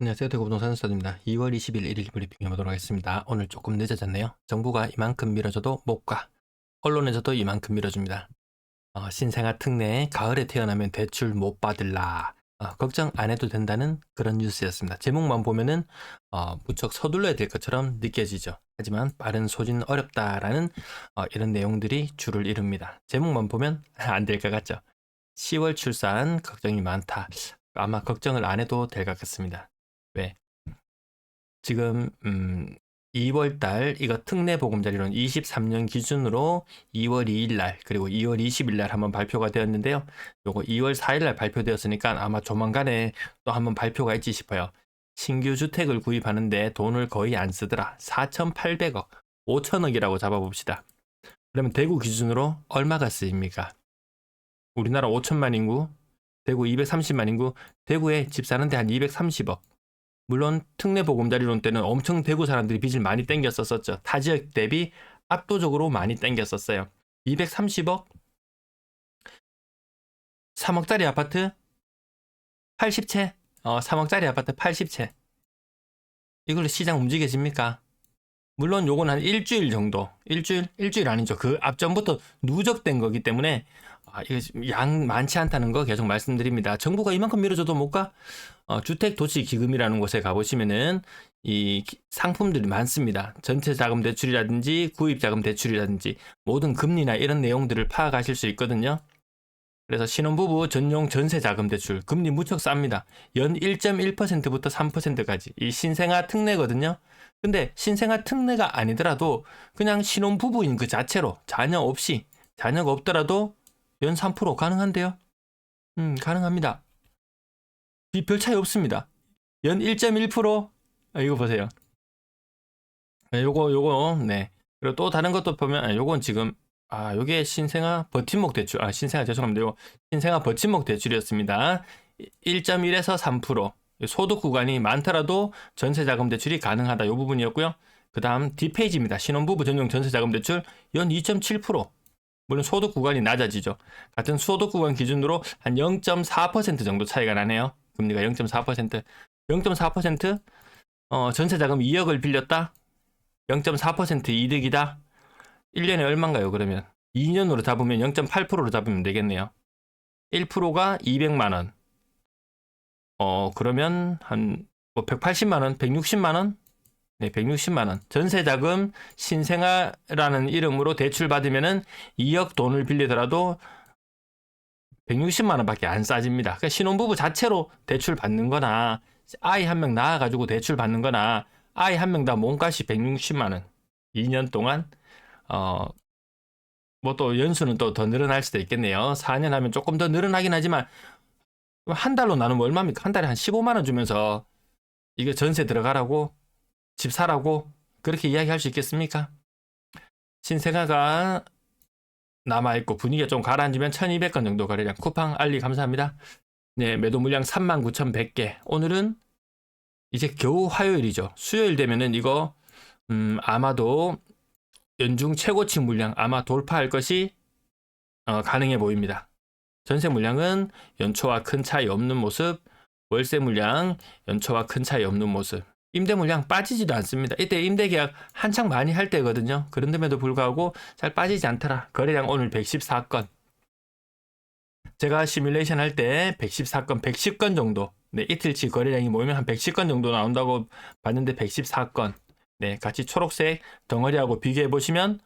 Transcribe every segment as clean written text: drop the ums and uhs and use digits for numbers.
안녕하세요. 대구부동산 수사입니다. 2월 20일 일일 브리핑 해보도록 하겠습니다. 오늘 조금 늦어졌네요. 정부가 이만큼 밀어줘도 못 가. 언론에서도 이만큼 밀어줍니다. 신생아 특례에 가을에 태어나면 대출 못 받을라. 걱정 안 해도 된다는 그런 뉴스였습니다. 제목만 보면은 무척 서둘러야 될 것처럼 느껴지죠. 하지만 빠른 소진 어렵다라는 이런 내용들이 줄을 이룹니다. 제목만 보면 안 될 것 같죠. 10월 출산 걱정이 많다. 아마 걱정을 안 해도 될 것 같습니다. 왜? 지금 2월 달 이거 특례 보금자리론 23년 기준으로 2월 2일 날 그리고 2월 20일 날 한번 발표가 되었는데요. 요거 2월 4일 날 발표되었으니까 아마 조만간에 또 한번 발표가 있지 싶어요. 신규 주택을 구입하는데 돈을 거의 안 쓰더라. 4,800억, 5천억이라고 잡아봅시다. 그러면 대구 기준으로 얼마가 쓰입니까? 우리나라 5천만 인구, 대구 230만 인구, 대구에 집 사는데 한 230억. 물론 특례 보금자리론 때는 엄청 대구 사람들이 빚을 많이 땡겼었죠. 타 지역 대비 압도적으로 많이 땡겼었어요. 230억? 3억짜리 아파트 80채? 3억짜리 아파트 80채. 이걸로 시장 움직여집니까? 물론 요건 한 일주일 정도. 일주일 아니죠. 그 앞전부터 누적된 거기 때문에 이거 양 많지 않다는 거 계속 말씀드립니다. 정부가 이만큼 밀어줘도 못 가? 주택도시기금이라는 곳에 가보시면은 이 상품들이 많습니다. 전체자금 대출이라든지 구입자금 대출이라든지 모든 금리나 이런 내용들을 파악하실 수 있거든요. 그래서 신혼부부 전용 전세자금 대출 금리 무척 쌉니다. 연 1.1%부터 3%까지 이 신생아 특례거든요. 근데 신생아 특례가 아니더라도 그냥 신혼부부인 그 자체로 자녀가 없더라도 연 3% 가능한데요. 가능합니다. 별 차이 없습니다. 연 1.1%? 이거 보세요. 요거, 네. 그리고 또 다른 것도 보면, 요건 지금, 요게 신생아 버팀목 대출, 신생아 죄송합니다. 요 신생아 버팀목 대출이었습니다. 1.1에서 3%. 소득 구간이 많더라도 전세자금 대출이 가능하다. 요 부분이었고요. 그 다음 뒷페이지입니다. 신혼부부 전용 전세자금 대출 연 2.7%. 물론 소득 구간이 낮아지죠. 같은 소득 구간 기준으로 한 0.4% 정도 차이가 나네요. 금리가 0.4%. 0.4%? 전세자금 2억을 빌렸다? 0.4% 이득이다? 1년에 얼마인가요, 그러면? 2년으로 잡으면 0.8%로 잡으면 되겠네요. 1%가 200만원. 그러면 한 180만원, 160만원? 네, 160만원. 전세자금 신생아라는 이름으로 대출 받으면은 2억 돈을 빌리더라도 160만원 밖에 안 싸집니다. 그러니까 신혼부부 자체로 대출 받는 거나, 아이 한 명 낳아가지고 대출 받는 거나, 아이 한 명 다 몸값이 160만원. 2년 동안, 뭐 또 연수는 또 더 늘어날 수도 있겠네요. 4년 하면 조금 더 늘어나긴 하지만, 한 달로 나누면 얼마입니까? 한 달에 한 15만원 주면서, 이게 전세 들어가라고, 집 사라고, 그렇게 이야기할 수 있겠습니까? 신생아가 남아있고 분위기가 좀 가라앉으면 1200건 정도 거래량. 쿠팡 알리 감사합니다. 네, 매도 물량 39,100개. 오늘은 이제 겨우 화요일이죠. 수요일 되면은 이거 아마도 연중 최고치 물량 아마 돌파할 것이 가능해 보입니다. 전세 물량은 연초와 큰 차이 없는 모습, 월세 물량 연초와 큰 차이 없는 모습. 임대 물량 빠지지도 않습니다. 이때 임대 계약 한창 많이 할 때거든요. 그런데도 불구하고 잘 빠지지 않더라. 거래량 오늘 114건. 제가 시뮬레이션 할 때 114건, 110건 정도. 네, 이틀치 거래량이 모이면 한 110건 정도 나온다고 봤는데 114건. 네, 같이 초록색 덩어리하고 비교해 보시면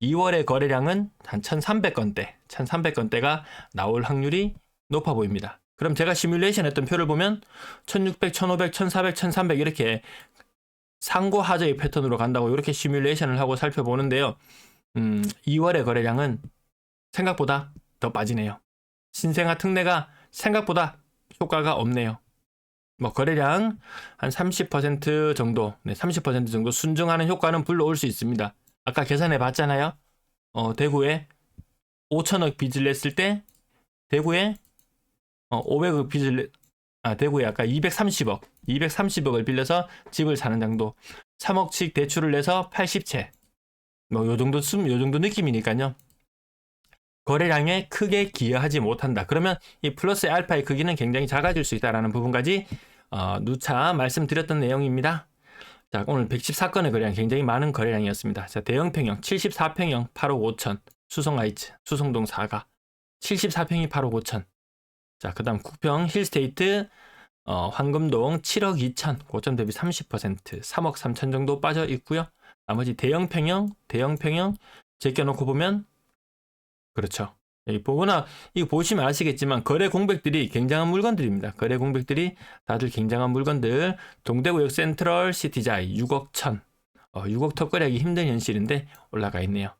2월의 거래량은 한 1300건대, 1300건대가 나올 확률이 높아 보입니다. 그럼 제가 시뮬레이션 했던 표를 보면 1600, 1500, 1400, 1300 이렇게 상고하저의 패턴으로 간다고 이렇게 시뮬레이션을 하고 살펴보는데요. 2월의 거래량은 생각보다 더 빠지네요. 신생아 특례가 생각보다 효과가 없네요. 뭐 거래량 한 30% 정도, 네, 30% 정도 순증하는 효과는 불러올 수 있습니다. 아까 계산해 봤잖아요. 대구에 5천억 빚을 냈을 때 대구에 500억 빚을 대구에 아까 230억을 빌려서 집을 사는 정도. 3억씩 대출을 내서 80채. 뭐 요 정도 느낌이니까요. 거래량에 크게 기여하지 못한다. 그러면 이 플러스 알파의 크기는 굉장히 작아질 수 있다는 부분까지 누차 말씀드렸던 내용입니다. 자, 오늘 114건의 거래량 굉장히 많은 거래량이었습니다. 자, 대형 평형 74평형 8억 5천, 수성 아이츠, 수성동 4가 74평이 8억 5천. 자, 그다음 국평 힐스테이트 황금동 7억 2천, 고점 대비 30%, 3억 3천 정도 빠져 있고요. 나머지 대형 평형 제껴놓고 보면 그렇죠. 여기 보거나 이거 보시면 아시겠지만 거래 공백들이 굉장한 물건들입니다. 거래 공백들이 다들 굉장한 물건들. 동대구역 센트럴 시티자이 6억 천, 6억 턱거래하기 힘든 현실인데 올라가 있네요.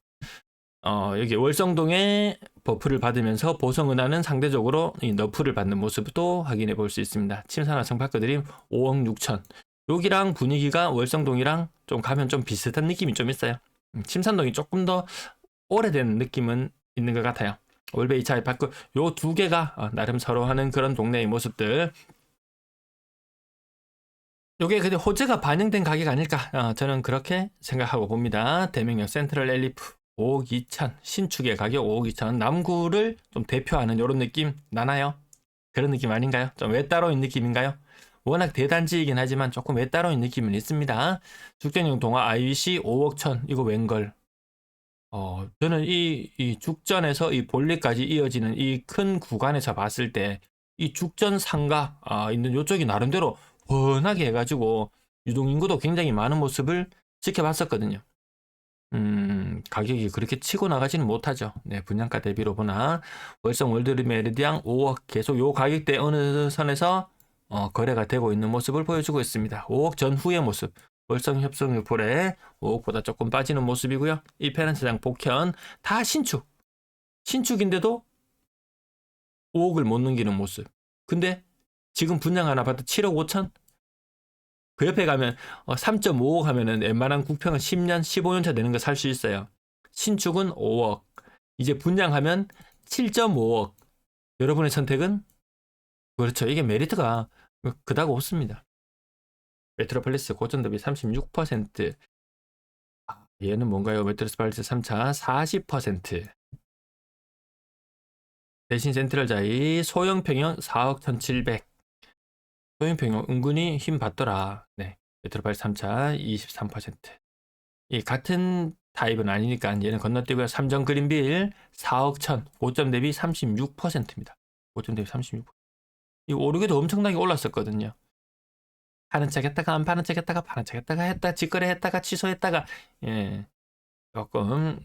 여기 월성동에 버프를 받으면서 보성은하는 상대적으로 이 너프를 받는 모습도 확인해 볼 수 있습니다. 침산화성 바꿔드림 5억 6천. 여기랑 분위기가 월성동이랑 좀 가면 좀 비슷한 느낌이 좀 있어요. 침산동이 조금 더 오래된 느낌은 있는 것 같아요. 월베 2차 아이파크 요 두 개가 나름 서로 하는 그런 동네의 모습들. 요게 근데 호재가 반영된 가격 아닐까, 저는 그렇게 생각하고 봅니다. 대명역 센트럴 엘리프 5억 2천, 신축의 가격 5억 2천, 남구를 좀 대표하는 이런 느낌 나나요? 그런 느낌 아닌가요? 좀 외따로인 느낌인가요? 워낙 대단지이긴 하지만 조금 외따로인 느낌은 있습니다. 죽전용 동화 IBC 5억 천, 이거 웬걸? 저는 이 죽전에서 이 볼리까지 이어지는 이 큰 구간에서 봤을 때 이 죽전 상가 있는 이쪽이 나름대로 훤하게 해가지고 유동인구도 굉장히 많은 모습을 지켜봤었거든요. 가격이 그렇게 치고 나가지는 못하죠. 네, 분양가 대비로 보나 월성 월드메리디앙 5억 계속 요 가격대 어느 선에서 거래가 되고 있는 모습을 보여주고 있습니다. 5억 전후의 모습. 월성 협성 유폴에 5억보다 조금 빠지는 모습이고요. 이 페란트장 복현 다 신축인데도 5억을 못 넘기는 모습. 근데 지금 분양한 아파트 7억 5천? 그 옆에 가면 3.5억 하면은 웬만한 국평은 10년, 15년 차 되는 거 살 수 있어요. 신축은 5억. 이제 분양하면 7.5억. 여러분의 선택은? 그렇죠. 이게 메리트가 그닥 없습니다. 메트로폴리스 고점 대비 36%. 얘는 뭔가요? 메트로폴리스 3차 40%. 대신 센트럴자이 소형평형 4억 1,700. 소형평형 은근히 힘 받더라. 네. 메트로폴리스 3차 23%. 이 같은 타입은 아니니까 얘는 건너뛰고요. 삼정 그린빌 4억 1천. 고점 대비 36%입니다. 고점 대비 36%. 이 오르기도 엄청나게 올랐었거든요. 파는 척 했다가 안 파는 척 했다가 파는 척 했다가 했다 직거래 했다가 취소했다가 조금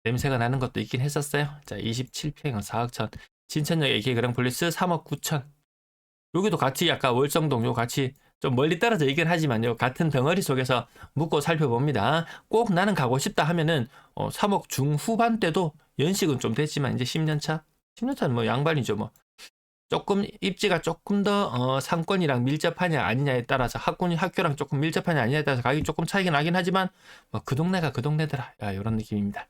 냄새가 나는 것도 있긴 했었어요. 자, 27평형 4억 천. 진천역 AK 그랑폴리스 3억 9천. 여기도 같이 약간 월성동 요 같이 좀 멀리 떨어져 있긴 하지만요. 같은 덩어리 속에서 묶고 살펴봅니다. 꼭 나는 가고 싶다 하면은 3억 중후반대도 연식은 좀 됐지만 이제 10년차? 10년차는 뭐 양반이죠 뭐. 조금 입지가 조금 더 상권이랑 밀접하냐 아니냐에 따라서 학교랑 조금 밀접하냐 아니냐에 따라서 가격이 조금 차이가 나긴 하지만 뭐 그 동네가 그 동네더라, 이런 느낌입니다.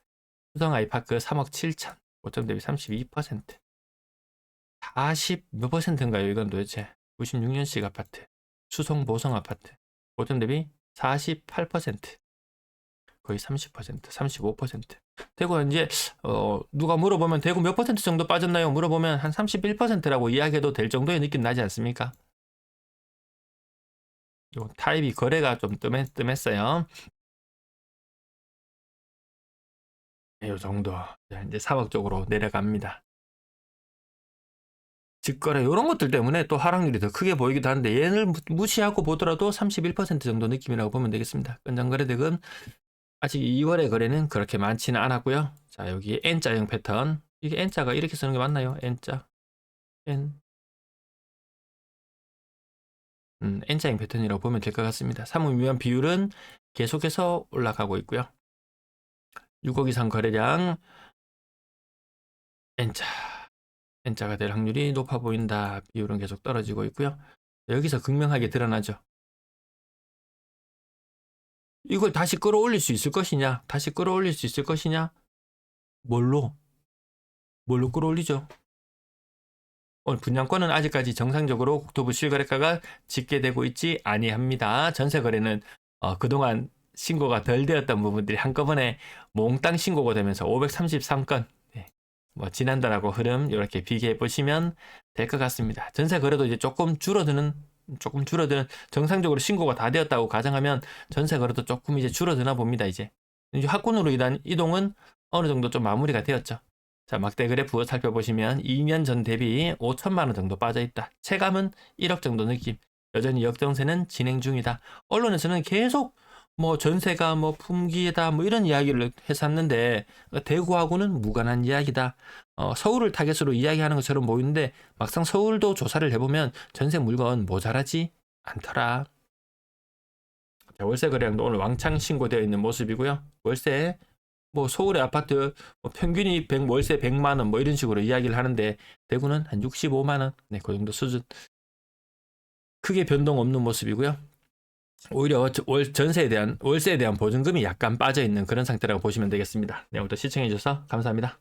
수성 아이파크 3억 7천, 고점 대비 32%. 40 몇 퍼센트인가요 이건 도대체? 96년식 아파트, 수성 보성 아파트, 고점 대비 48%. 거의 30%, 35%. 대구 이제 누가 물어보면 대구 몇 퍼센트 정도 빠졌나요? 물어보면 한 31%라고 이야기해도 될 정도의 느낌 나지 않습니까? 요 타입이 거래가 좀 뜸했어요. 요 정도. 자, 이제 3억 쪽으로 내려갑니다. 직거래 이런 것들 때문에 또 하락률이 더 크게 보이기도 하는데 얘를 무시하고 보더라도 31% 정도 느낌이라고 보면 되겠습니다. 건장거래 대금 아직 2월의 거래는 그렇게 많지는 않았고요. 자, 여기 N자형 패턴. 이게 N자가 이렇게 쓰는 게 맞나요? N자. N자형 패턴이라고 보면 될 것 같습니다. 사무미만 비율은 계속해서 올라가고 있고요. 6억 이상 거래량 N자가 될 확률이 높아 보인다. 비율은 계속 떨어지고 있고요. 여기서 극명하게 드러나죠. 이걸 다시 끌어올릴 수 있을 것이냐? 다시 끌어올릴 수 있을 것이냐? 뭘로 끌어올리죠? 오늘 분양권은 아직까지 정상적으로 국토부 실거래가가 집계되고 있지 아니합니다. 전세 거래는 그동안 신고가 덜 되었던 부분들이 한꺼번에 몽땅 신고가 되면서 533건, 뭐 지난달하고 흐름 이렇게 비교해 보시면 될 것 같습니다. 전세 거래도 이제 조금 줄어드는 조금 줄어드는, 정상적으로 신고가 다 되었다고 가정하면 전세 거래도 조금 이제 줄어드나 봅니다. 이제 학군으로 인한 이동은 어느 정도 좀 마무리가 되었죠. 자, 막대 그래프 살펴보시면 2년 전 대비 5천만 원 정도 빠져 있다. 체감은 1억 정도 느낌. 여전히 역전세는 진행 중이다. 언론에서는 계속 뭐 전세가 뭐 품귀다 뭐 이런 이야기를 했었는데 대구하고는 무관한 이야기다. 서울을 타겟으로 이야기하는 것처럼 보이는데 막상 서울도 조사를 해보면 전세 물건 모자라지 않더라. 자, 월세 거래량도 오늘 왕창 신고되어 있는 모습이고요. 월세 뭐 서울의 아파트 뭐 평균이 월세 100만 원 뭐 이런 식으로 이야기를 하는데 대구는 한 65만 원, 네, 그 정도 수준. 크게 변동 없는 모습이고요. 오히려 월세에 대한 보증금이 약간 빠져 있는 그런 상태라고 보시면 되겠습니다. 네, 오늘도 시청해 주셔서 감사합니다.